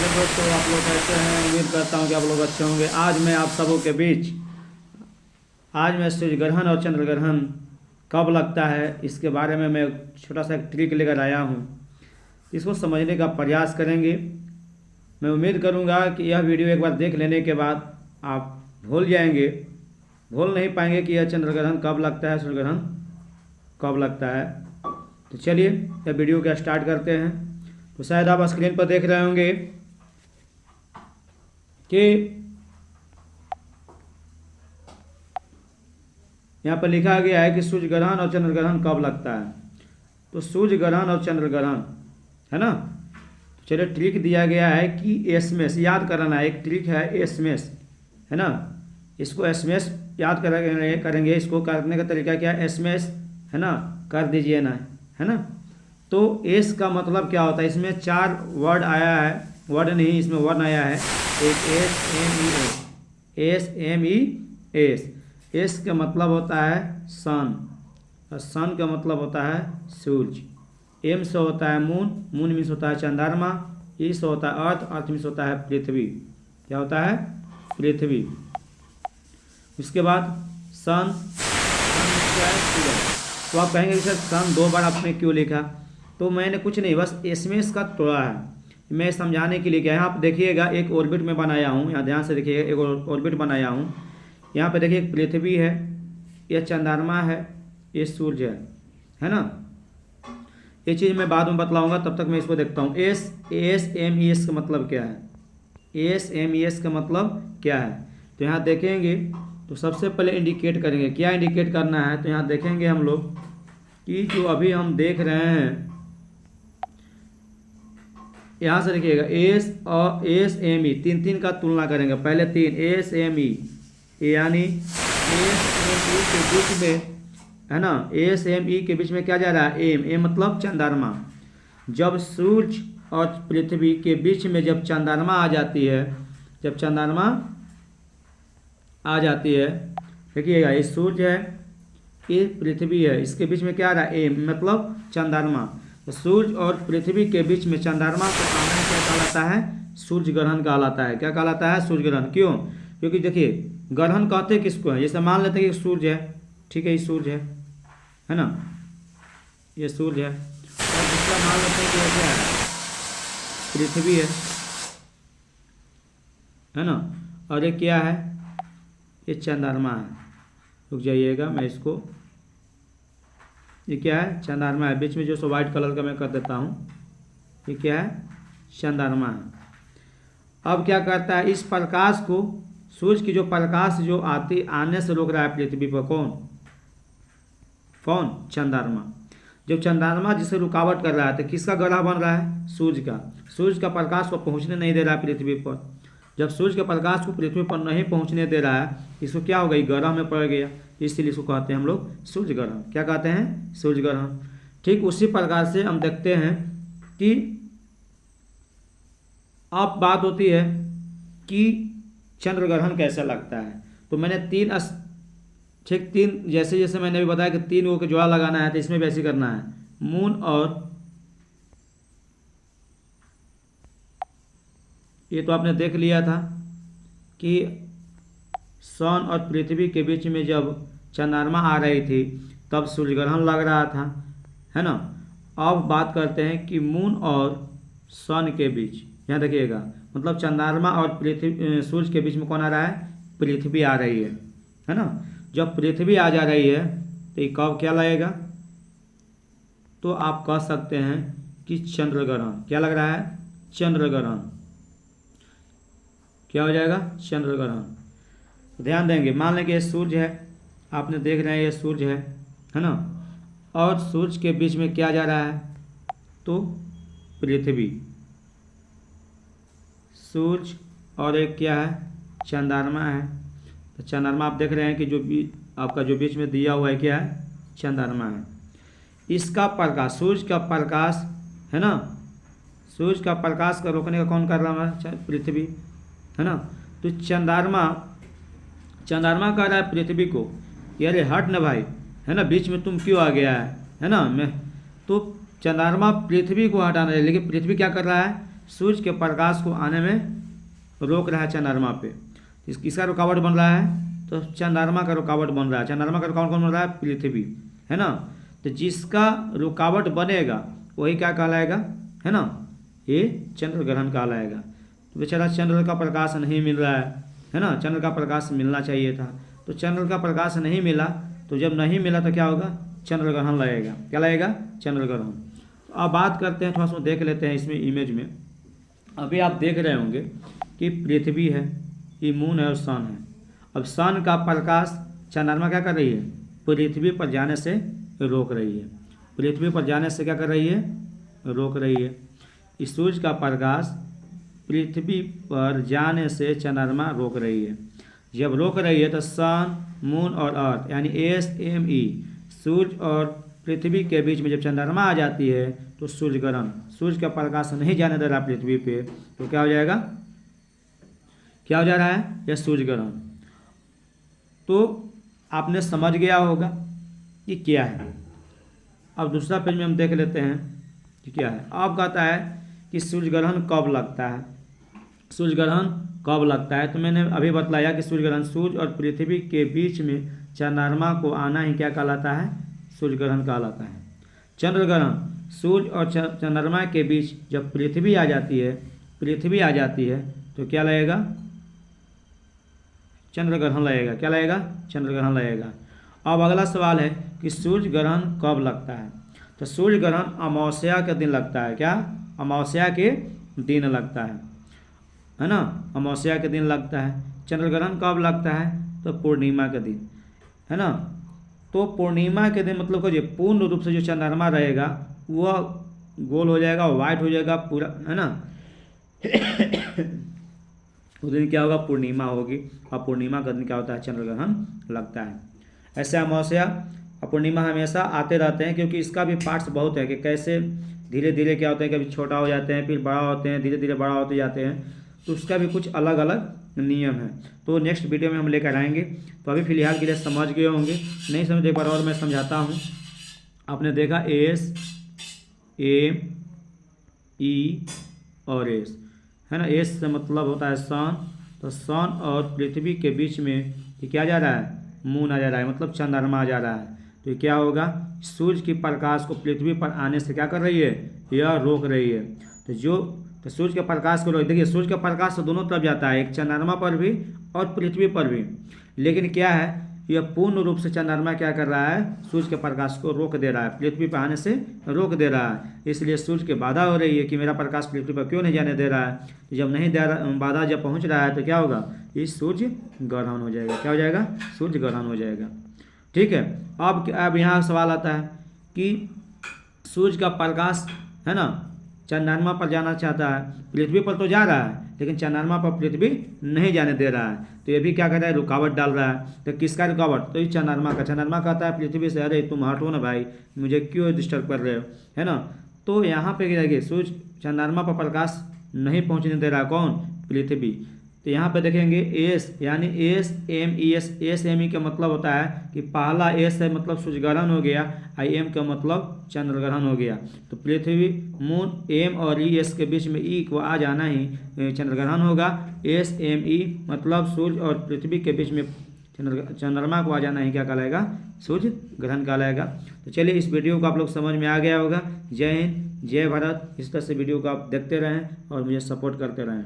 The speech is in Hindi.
दोस्तों, आप लोग कैसे हैं? उम्मीद करता हूँ कि आप लोग अच्छे होंगे। आज मैं आप सबों के बीच सूर्य ग्रहण और चंद्र ग्रहण कब लगता है इसके बारे में मैं छोटा सा एक ट्रिक लेकर आया हूँ। इसको समझने का प्रयास करेंगे। मैं उम्मीद करूँगा कि यह वीडियो एक बार देख लेने के बाद आप भूल नहीं पाएंगे कि यह चंद्र ग्रहण कब लगता है, सूर्य ग्रहण कब लगता है। तो चलिए यह वीडियो का स्टार्ट करते हैं। तो शायद आप स्क्रीन पर देख रहे होंगे कि यहाँ पर लिखा गया है कि सूर्य ग्रहण और चंद्र ग्रहण कब लगता है। तो सूर्य ग्रहण और चंद्र ग्रहण है ना। चलिए ट्रिक दिया गया है कि एसएमएस याद कराना है। एक ट्रिक है एसएमएस, है ना। इसको एसएमएस याद करेंगे। इसको करने का तरीका क्या है, एसएमएस है ना, कर दीजिए ना, है ना। तो एस का मतलब क्या होता है, इसमें 4 वर्ड आया है, वर्ड नहीं इसमें वन आया है। एक एस एस का मतलब होता है सन, और सन का मतलब होता है सूरज। एम से होता है मून मीन्स होता है चंद्रमा। ई से होता है अर्थ मीन्स होता है पृथ्वी। क्या होता है, पृथ्वी। उसके बाद सन क्या है, सूरज। तो आप कहेंगे सर सन 2 बार आपने क्यों लिखा। तो मैंने कुछ नहीं, बस एसएमएस का तोड़ा है, मैं समझाने के लिए क्या है। यहाँ पर देखिएगा एक ऑर्बिट में बनाया हूँ, यहाँ ध्यान से देखिएगा एक ऑर्बिट बनाया हूँ। यहाँ पे देखिए एक पृथ्वी है, यह चंद्रमा है, ये सूर्य है ना। ये चीज़ मैं बाद में बतलाऊंगा, तब तक मैं इसको देखता हूँ। एस का मतलब क्या है, एस का मतलब क्या है। तो यहाँ देखेंगे तो सबसे पहले इंडिकेट करेंगे, क्या इंडिकेट करना है। तो यहाँ देखेंगे हम लोग कि जो अभी हम देख रहे हैं, यहाँ से देखिएगा एस एम ई, 3 का तुलना करेंगे। पहले 3 एस एम ई, यानी एस एम ई के बीच में है ना, एस एम ई के बीच में क्या जा रहा है, एम मतलब चंद्रमा। जब सूर्य और पृथ्वी के बीच में जब चंद्रमा आ जाती है, देखिएगा ये सूर्य है, ये पृथ्वी है, इसके बीच में क्या आ रहा है, एम मतलब चंद्रमा। तो सूर्य और पृथ्वी के बीच में चंद्रमा को आना क्या कहलाता है, सूर्य ग्रहण कहलाता है। क्या कहलाता है, सूर्य ग्रहण। क्यों, क्योंकि देखिए ग्रहण कहते किसको है, जैसे मान लेते हैं कि सूर्य है, ठीक है, ये सूर्य है ना, ये सूर्य है। और दूसरा मान लेते हैं कि ये क्या है, पृथ्वी है ना। और ये क्या है, ये चंद्रमा है। रुक जाइएगा, मैं इसको, ये क्या है, चंद्रमा है। बीच में जो सो वाइट कलर का मैं कर देता हूँ, ये क्या है, चंद्रमा है। अब क्या करता है, इस प्रकाश को, सूर्य की जो प्रकाश जो आने से रोक रहा है पृथ्वी पर, कौन, चंद्रमा। जब चंद्रमा जिसे रुकावट कर रहा है, तो किसका ग्रह बन रहा है, सूर्य का प्रकाश को पहुँचने नहीं दे रहा है पृथ्वी पर। जब सूर्य के प्रकाश को पृथ्वी पर नहीं पहुँचने दे रहा है, इसको क्या हो गई, ग्रह में पड़ गया। इसलिए इसको कहते हैं हम लोग सूर्य ग्रहण। क्या कहते हैं, सूर्य ग्रहण। ठीक उसी प्रकार से हम देखते हैं कि अब बात होती है कि चंद्र ग्रहण कैसे लगता है। तो मैंने 3 जैसे जैसे मैंने अभी बताया कि 3 को जोड़ा लगाना है, तो इसमें भी ऐसे करना है। मून और ये तो आपने देख लिया था कि सन और पृथ्वी के बीच में जब चंद्रमा आ रही थी तब सूर्य ग्रहण लग रहा था, है ना। अब बात करते हैं कि मून और सन के बीच, यहाँ देखिएगा मतलब चंद्रमा और सूर्य के बीच में कौन आ रहा है, पृथ्वी आ रही है ना। जब पृथ्वी आ जा रही है तो ये कब क्या लगेगा, तो आप कह सकते हैं कि चंद्र ग्रहण। क्या लग रहा है, चंद्र ग्रहण। क्या हो जाएगा, चंद्र ग्रहण। ध्यान देंगे, मान लें कि ये सूर्य है, आपने देख रहे हैं ये सूर्य है ना, और सूर्य के बीच में क्या जा रहा है, तो पृथ्वी, सूर्य और एक क्या है, चंद्रमा है। तो चंद्रमा आप देख रहे हैं कि जो आपका जो बीच में दिया हुआ है क्या है, चंद्रमा है। इसका प्रकाश, सूर्य का प्रकाश है ना, सूर्य का प्रकाश का रोकने का कौन कर रहा है, पृथ्वी है ना। तो चंद्रमा कह रहा है पृथ्वी को, यार हट ना भाई, है ना, बीच में तुम क्यों आ गया है ना। मैं तो चंद्रमा पृथ्वी को हटाना है, लेकिन पृथ्वी क्या कर रहा है, सूर्य के प्रकाश को आने में रोक रहा है चंद्रमा पे। किसका रुकावट बन रहा है? तो चंद्रमा का रुकावट बन रहा है। चंद्रमा का रुकावट कौन बन रहा है? पृथ्वी, है ना। तो जिसका रुकावट बनेगा वही क्या कहलाएगा, है ना, ये चंद्र ग्रहण कहलाएगा। तो बेचारा चंद्र का प्रकाश नहीं मिल रहा है ना, चंद्र का प्रकाश मिलना चाहिए था। तो चंद्र का प्रकाश नहीं मिला, तो जब नहीं मिला तो क्या होगा? चंद्र ग्रहण लगेगा। क्या लगेगा? चंद्र ग्रहण। तो अब बात करते हैं, थोड़ा सा देख लेते हैं इसमें इमेज में। अभी आप देख रहे होंगे कि पृथ्वी है, ये मून है और सन है। अब सन का प्रकाश चंद्रमा क्या कर रही है? पृथ्वी पर जाने से रोक रही है। पृथ्वी पर जाने से क्या कर रही है? रोक रही है। इस सूर्य का प्रकाश पृथ्वी पर जाने से चंद्रमा रोक रही है। जब रोक रही है तो सन, मून और अर्थ यानी SME, सूर्य और पृथ्वी के बीच में जब चंद्रमा आ जाती है तो सूर्य ग्रहण, सूर्य का प्रकाश नहीं जाने दे रहा पृथ्वी पे, तो क्या हो जाएगा? क्या हो जा रहा है? यह सूर्य ग्रहण। तो आपने समझ गया होगा कि क्या है। अब दूसरा पेज में हम देख लेते हैं कि क्या है। अब कहता है कि सूर्य ग्रहण कब लगता है? सूर्य ग्रहण कब लगता है? तो मैंने अभी बतलाया कि सूर्य ग्रहण सूर्य और पृथ्वी के बीच में चंद्रमा को आना ही क्या कहलाता है? सूर्य ग्रहण कहलाता है। चंद्र ग्रहण सूर्य और चंद्रमा के बीच जब पृथ्वी आ जाती है तो क्या लगेगा? चंद्र ग्रहण लगेगा। क्या लगेगा? चंद्र ग्रहण लगेगा। अब अगला सवाल है कि सूर्य ग्रहण कब लगता है? तो सूर्य ग्रहण अमावस्या के दिन लगता है। क्या? अमावस्या के दिन लगता है ना, अमावस्या के दिन लगता है। चंद्र ग्रहण कब लगता है? तो पूर्णिमा के दिन, है ना। तो पूर्णिमा के दिन मतलब कि पूर्ण रूप से जो चंद्रमा रहेगा वह गोल हो जाएगा, वाइट हो जाएगा पूरा, है ना। उस दिन क्या होगा? पूर्णिमा होगी। और पूर्णिमा का दिन क्या होता है? चंद्र ग्रहण लगता है। ऐसे अमावस्या और पूर्णिमा हमेशा आते रहते हैं, क्योंकि इसका भी पार्ट्स बहुत है कि कैसे धीरे धीरे क्या होते हैं, कभी छोटा हो जाते हैं, फिर बड़ा होते हैं, धीरे धीरे बड़ा होते जाते हैं। तो उसका भी कुछ अलग अलग नियम है। तो नेक्स्ट वीडियो में हम लेकर आएंगे। तो अभी फिलहाल के लिए समझ गए होंगे, नहीं समझ एक बार और मैं समझाता हूँ। आपने देखा SME और S, है ना। S से मतलब होता है सन। तो सन और पृथ्वी के बीच में ये क्या जा रहा है? मून आ जा रहा है, मतलब चंद्रमा आ जा रहा है। तो ये क्या होगा? सूर्य की प्रकाश को पृथ्वी पर आने से क्या कर रही है? यह रोक रही है। तो सूर्य के प्रकाश को देखिए, सूर्य का प्रकाश तो दोनों तरफ जाता है, एक चंद्रमा पर भी और पृथ्वी पर भी। लेकिन क्या है, यह पूर्ण रूप से चंद्रमा क्या कर रहा है? सूर्य के प्रकाश को रोक दे रहा है, पृथ्वी पर आने से रोक दे रहा है। इसलिए सूर्य की बाधा हो रही है कि मेरा प्रकाश पृथ्वी पर क्यों नहीं जाने दे रहा है। तो जब नहीं दे रहा, बाधा जब पहुंच रहा है तो क्या होगा? ये सूर्य ग्रहण हो जाएगा। क्या हो जाएगा? सूर्य ग्रहण हो जाएगा। ठीक है। अब यहाँ सवाल आता है कि सूर्य का प्रकाश, है ना, चंद्रमा पर जाना चाहता है, पृथ्वी पर तो जा रहा है लेकिन चंद्रमा पर पृथ्वी नहीं जाने दे रहा है। तो ये भी क्या कर रहा है? रुकावट डाल रहा है। तो किसका रुकावट? तो ये चंद्रमा का। चंद्रमा कहता है पृथ्वी से, अरे तुम हटो ना भाई, मुझे क्यों डिस्टर्ब कर रहे हो, है ना। तो यहाँ पे क्या देखिए, सूर्य चंद्रमा पर प्रकाश नहीं पहुँचने दे रहा। कौन? पृथ्वी। तो यहाँ पे देखेंगे एस यानी SME का मतलब होता है कि पहला एस है मतलब सूर्य ग्रहण हो गया, IM का मतलब चंद्र ग्रहण हो गया। तो पृथ्वी, मून, M और ES के बीच में E को आ जाना ही चंद्र ग्रहण होगा। SME मतलब सूर्य और पृथ्वी के बीच में चंद्रमा को आ जाना ही क्या कहलाएगा? सूर्य ग्रहण कहलाएगा। तो चलिए, इस वीडियो को आप लोग समझ में आ गया होगा। जय हिंद, जय भारत। इस तरह से वीडियो को आप देखते रहें और मुझे सपोर्ट करते रहें।